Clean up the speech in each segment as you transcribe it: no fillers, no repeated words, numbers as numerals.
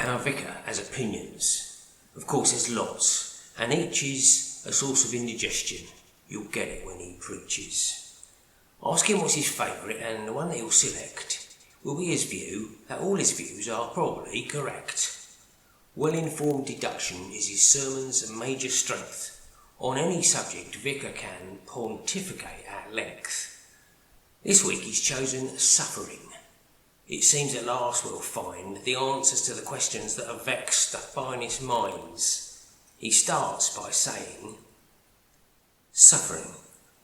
Our vicar has opinions. Of course there's lots, and each is a source of indigestion. You'll get it when he preaches. Ask him what's his favourite, and the one that he'll select will be his view that all his views are probably correct. Well-informed deduction is his sermon's major strength. On any subject, Vicar can pontificate at length. This week he's chosen suffering. It seems at last we'll find the answers to the questions that have vexed the finest minds. He starts by saying, suffering.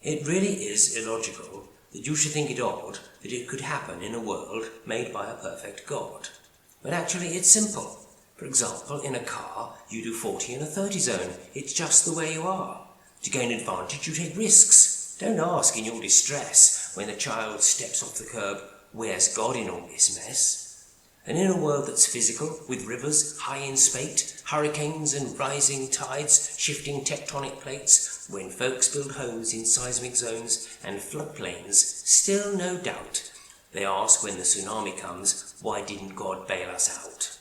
It really is illogical that you should think it odd that it could happen in a world made by a perfect God. But actually it's simple. For example, in a car, you do 40 in a 30 zone. It's just the way you are. To gain advantage, you take risks. Don't ask in your distress when the child steps off the curb, where's God in all this mess? And in a world that's physical, with rivers high in spate, hurricanes and rising tides, shifting tectonic plates, when folks build homes in seismic zones and floodplains, still no doubt, they ask when the tsunami comes, why didn't God bail us out?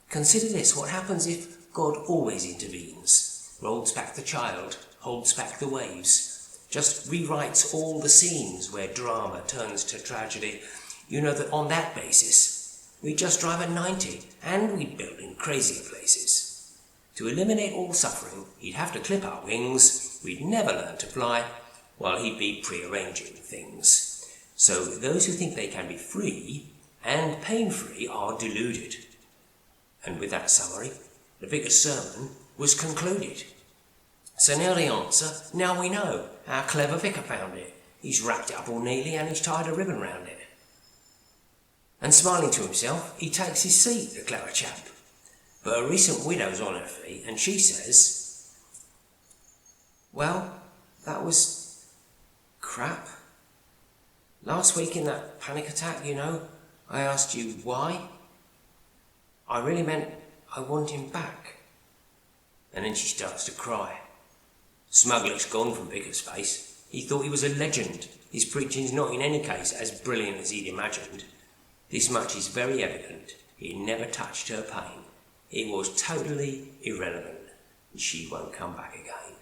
Consider this, what happens if God always intervenes, rolls back the child, holds back the waves, just rewrites all the scenes where drama turns to tragedy? You know that on that basis, we'd just drive at 90 and we'd build in crazier places. To eliminate all suffering, he'd have to clip our wings, we'd never learn to fly, while he'd be prearranging things. So those who think they can be free and pain-free are deluded. And with that summary, the vicar's sermon was concluded. So now the answer, now we know. Our clever vicar found it. He's wrapped it up all neatly and he's tied a ribbon round it. And smiling to himself, he takes his seat, the clever chap. But a recent widow's on her feet and she says, well, that was crap. Last week in that panic attack, you know, I asked you why. I really meant I want him back. And then she starts to cry. Smug look's gone from Vicar's face. He thought he was a legend. His preaching's not in any case as brilliant as he'd imagined. This much is very evident. It never touched her pain. It was totally irrelevant, and she won't come back again.